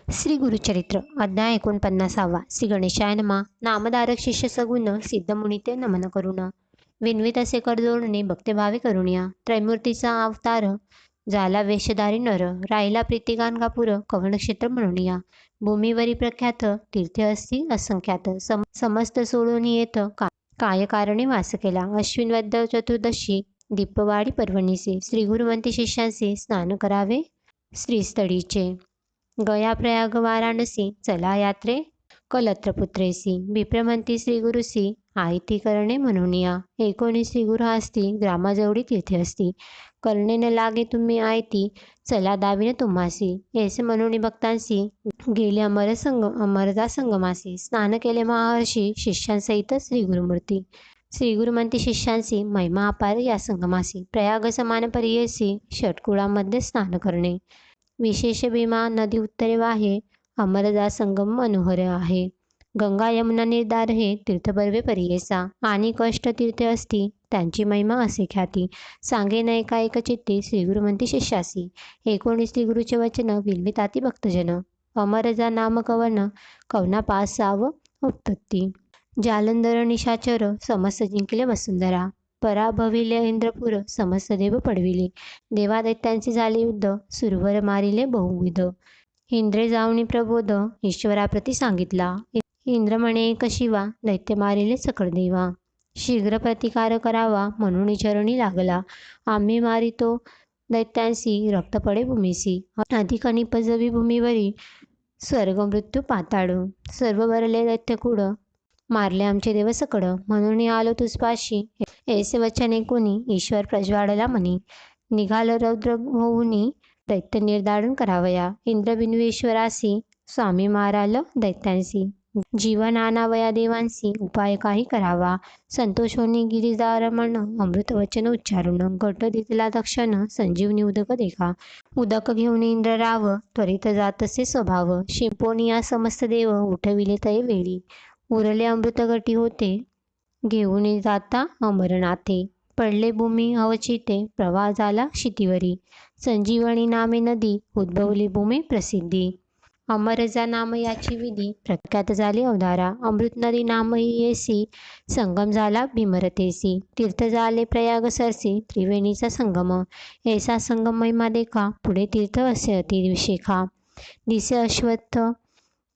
श्री गुरुचरित्र अध्याय 49 श्री गणेशाय नमः. नामधारक शिष्य सगुण सिद्ध मुनिते नमन करुण विनवित असे करजोडणे भक्तिभावे करुणिया. त्रैमूर्तीचा अवतार झाला वेशधारी नर राहिला प्रीती गाणगापूर कवनक्षेत्र म्हणूनिया. भूमीवरी प्रख्यात तीर्थे असती असंख्यात समस्त सोडून येत काय कारणे वास केला. अश्विन वद्य चतुर्दशी दीपवाडी पर्वणीचे श्री गुरुवंती शिष्यांचे स्नान करावे श्रीस्थळीचे. गया प्रयाग वाराणसी चला यात्रे कलत्रपुत्रेसी. विप्रमंती श्री गुरुसी आयती करणे म्हणूनिया. 19 श्री गुरु असती ग्रामाजवळी तीर्थे असती. करणे न लागे तुम्ही आयती चला दाविन तुम्हासी. ऐसे म्हणून भक्तांसी गेले अमरदा संगमासी. स्नान केले महर्षी शिष्यांसहित श्री गुरुमूर्ती. श्री गुरुमंती शिष्यांसी महिमा अपार या संगमासी. प्रयाग समान परियसी षटकुळामध्ये स्नान करणे. विशेष भीमा नदी उत्तरे वाहे अमरदा संगम मनोहर आहे. गंगा यमुना निर्धार हे तीर्थपर्वे परियेसा. आणि कष्ट तीर्थे असती त्यांची महिमा असे ख्याती. सांगे न एका एक चित्ती श्री गुरुमंती शिष्यासी. 19 श्री गुरुचे वचन विलविताती भक्तजन. अमरजा नाम कवन कवना पासाव उत्पत्ती. जालंधर निशाचर समस्त जिंकले वसुंधरा. पराभविले इंद्रपूर समस्त देव पडविले. देवादैत्यांचे झाले युद्ध सुरवर मारिले बहुविध. इंद्रे जाऊनी प्रबोध ईश्वराप्रती सांगितला. इंद्र म्हणे एक शिवा दैत्य मारिले सकळ देवा. शीघ्र प्रतिकार करावा म्हणून चरणी लागला. आम्ही मारितो दैत्यांसी रक्त पडे भूमीसी. अधिक निपजवी भूमीवरी स्वर्ग मृत्यू पाताळू. सर्व भरले दैत्यकुड मारले आमचे देव सकड. म्हणून आलो तुझपाशी ऐसे वचने कोणी ईश्वर प्रज्वाळला म्हणी. निघाल रौद्र होऊनी दैत्य निर्दारण करावया. इंद्र बिनवेश्वरासी स्वामी माराल दैत्यांसी. जीवन आणावया देवांसी उपाय काही करावा. संतोष होनी गिरिजारमण अमृत वचन उच्चारून. घट दिसला दक्षण संजीवनी उदक देखा. उदक घेऊन इंद्र राव त्वरित जातसे स्वभाव. शिंपोनिया समस्त देव उठविले तये वेळी. उरले अमृत गटी होते घेऊन जाता अमरनाथे. पडले भूमी अवचिते प्रवाह झाला क्षितिवरी. संजीवनी नामे नदी उद्भवली भूमी प्रसिद्धी. अमरजा नाम याची विधी प्रख्यात झाली अवधारा. अमृत नदी नाम येसी संगम झाला भीमरतेसी. तीर्थ झाले प्रयाग सरसी त्रिवेणीचा संगम. ऐसा संगम महिमा देखा पुढे तीर्थ असे अतिविशेखा. दिसे अश्वत्थ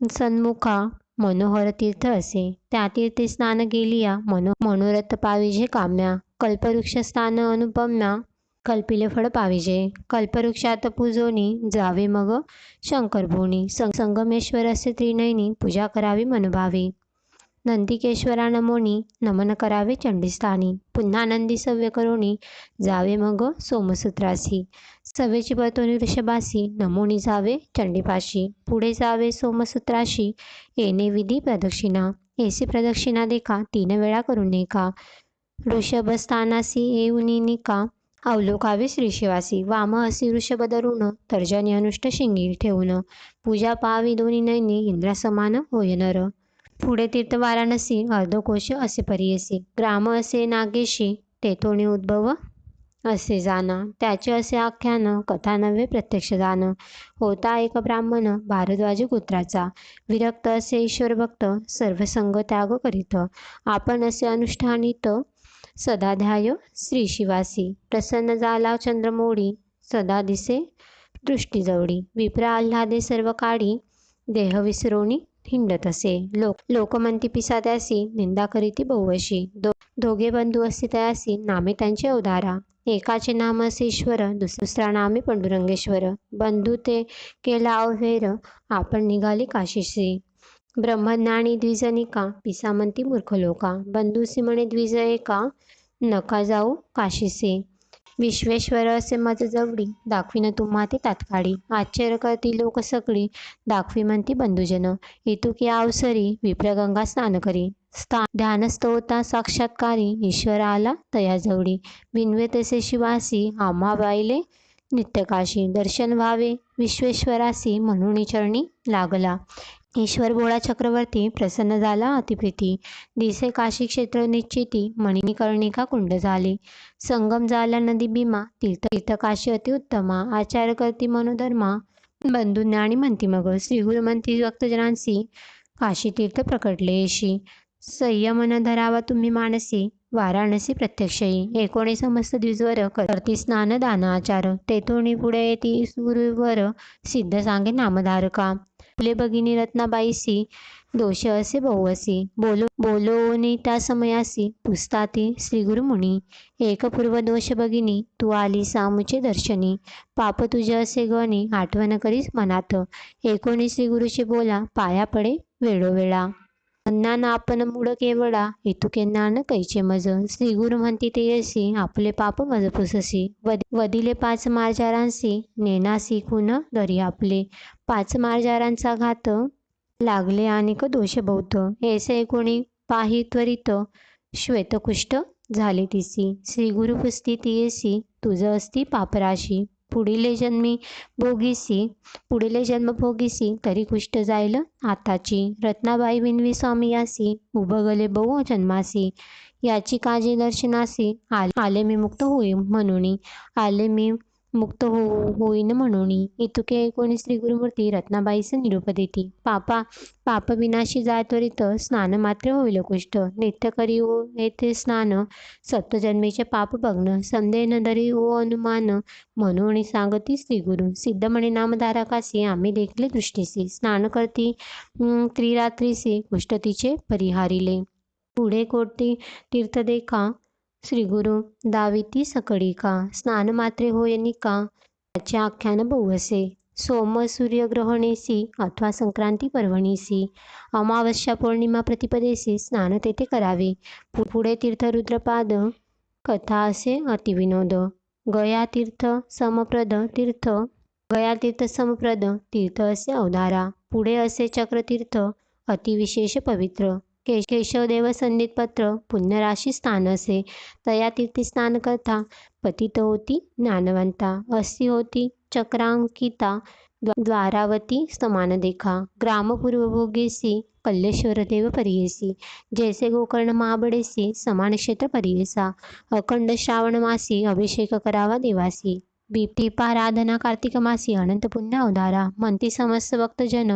सन्मुखा मनोहर तीर्थ असे. त्या तीर्थे स्नान केलिया मनोरथ पाविजे काम्या. कल्पवृक्ष स्थान अनुपम्या कल्पिले फळ पाविजे. कल्पवृक्षात पूजोनी जावे मग शंकरभोनी. संगमेश्वर असे त्रिनयनी पूजा करावी मनभावी. नंदिकेश्वरा नमोनी नमन करावे चंडीस्थानी. पुन्हा नंदी सव्य करोनी जावे मग सोमसूत्रासी. सव्यची परतोनी वृषभासी नमोनी जावे चंडीपाशी. पुढे जावे सोमसूत्राशी येणे विधी प्रदक्षिणा. ऐसी प्रदक्षिणा देखा 3 वेळा करून नेका. ऋषभस्थानासी येऊनी निका अवलोकावे श्रीशिवासी. वाम असी वृषभ धरून तर्जनी अनुष्ट शिंगी ठेवून. पूजा पाहावी दोन्ही नयनी इंद्रासमान होय नर. पुढे तीर्थ वाराणसी अर्धकोश असे परियसी. ग्राम असे नागेशी तेथोनी उद्भव असे जाना. त्याचे असे आख्यान कथा नव्हे प्रत्यक्ष जाण. होता एक ब्राह्मण भारद्वाज गोत्राचा. विरक्त असे ईश्वर भक्त सर्व संग त्याग करीत. आपण असे अनुष्ठानित सदा ध्याय श्री शिवासी. प्रसन्न झाला चंद्रमोडी सदा दिसे दृष्टीजवळी. विप्र आल्हादे सर्व काळी देह विसरोनी हिंडत असे. लोकमंती पिसा त्यासी निंदा करीती बहुवशी. दोघे बंधू असती तयासी नामे त्यांचे अवधारा. एकाचे नाम असे ईश्वर दुसरा नामे पांडुरंगेश्वर. बंधू ते केला अवहेर आपण निघाली काशीसी. ब्रह्मज्ञानी द्विजनिका पिसा म्हणती मूर्ख लोका. बंधूसी म्हणे द्विज एका नका जाऊ काशीसे. विश्वेश्वर असे मज जवळी दाखविन तुम्हा ते तात्काळी. आश्चर्य करती लोक सगळी दाखवी म्हणती बंधुजन. इतुकी अवसरी विप्रगंगा स्नान करी. ध्यानस्थ होता साक्षात्कारी ईश्वर आला तयाजवळी. बिनवे तसे शिवासी आम्हा बाईले नित्यकाशी. दर्शन व्हावे विश्वेश्वरासी म्हणून चरणी लागला. ईश्वर भोळा चक्रवर्ती प्रसन्न झाला अतिप्रीती. दिसे काशी क्षेत्र निश्चिती मणिकर्णिका कुंड झाले. संगम झाला नदी भीमा तीर्थ काशी अतिउत्तमा. आचार करती मनोधर्मा बंधूंना आणि म्हणती मग श्री गुरु म्हणती भक्तजनांसी काशीतीर्थ प्रकटलेशी संयम न धरावा तुम्ही मानसी वाराणसी प्रत्यक्षही 19 मस्त द्विजवर करती स्नान दान आचार तेथोनी पुढे येती गुरुवर सिद्ध सांगे नामधारका फुले भगिनी रत्नाबाईसी दोष असे बहुअसी बोलोनी त्या समयासी पुसताती श्री गुरुमुनी एक पूर्व दोष भगिनी तू आली सामुचे दर्शनी पाप तुझे असे गणी आठवण करीस मनात 19 श्री गुरुची बोला पाया पडे वेळोवेळा अन्नाना आपण मूड केवळा इतुके ज्ञान कैचे मज श्री गुरु म्हणती ते यसी आपले पाप मज पुससी वदिले 5 मार्जारांसी नेनासी खुन दरी आपले 5 मार्जारांचा घात लागले अनेक दोष बहुत ऐसे कोणी पाही त्वरित श्वेतकुष्ठ झाले तिसी श्री गुरु पुस्ती तियेसी तुझ असती पापराशी पुढील जन्म भोगीसी तरी कुष्ठ जाईल आताची रत्नाबाई विनवी स्वामियासी उभगले बहु जन्मासी याची काळजी दर्शनासी आले मी मुक्त होईन म्हणून इतुके 19 श्री गुरुमूर्ती रत्नाबाईस निरूप देती पाप विनाशी जाय त्वरित स्नान मात्र होईल कुष्ठ नित्य करी ओ येथे स्नान सप्तजन्मेचे पाप भग्न संदेह न धरी ओ अनुमान म्हणून सांगती श्री गुरु सिद्ध म्हणे नामधारकासी आम्ही देखले दृष्टीसी स्नान करती त्रिरात्रीसी कुष्ठ तिचे परिहारिले पुढे कोटी तीर्थ देखा श्री गुरु दाविती सकळी का स्नान मात्रे होय निका त्याचे आख्यान बहुअसे सोम सूर्यग्रहणेसी अथवा संक्रांती पर्वणीसी अमावस्या पौर्णिमा प्रतिपदेसी स्नान तेथे करावे पुढे तीर्थ रुद्रपाद कथा असे अतिविनोद गया तीर्थ समप्रद तीर्थ असे अवधारा पुढे असे चक्रतीर्थ अतिविशेष पवित्र केशवदेव संदित पत्र पुण्यराशी स्थान असे तया तीर्थी स्नान करता पतित होती ज्ञानवंता अशी होती चक्रांकिता द्वारावती समान देखा ग्राम पूर्वभोगेसी कल्लेश्वर देव परियेसी जैसे गोकर्ण महाबळेसी समान क्षेत्र परियेसा अखंड श्रावण मासी अभिषेक करावा देवासी दीपाराधना कार्तिक मासी अनंत पुण्य अवधारा म्हणती समस्त भक्तजन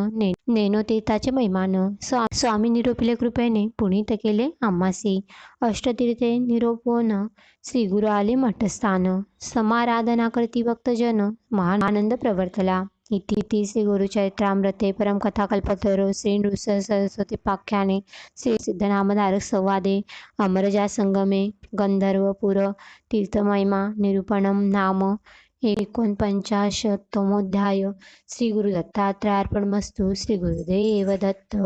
नेनो तीर्थाचे महिमान स्वामी निरोपिले कृपेने पुनीत केले आम्हासी अष्टतीर्थे निरोपोन श्री गुरु आले मठस्थान समाराधना करती भक्तजन महान आनंद प्रवर्तला इति श्री गुरुचरित्रामृते परमकथाकल्पतरो श्री नृसिंह सरस्वती पाख्याने श्री सिद्धनामधारक संवादे अमरजा संगमे गंधर्वपुर तीर्थमहिमा निरूपणम नाम 49तमोध्याय श्री गुरु दत्तात्रयार्पणमस्तु श्री गुरुदेव दत्त।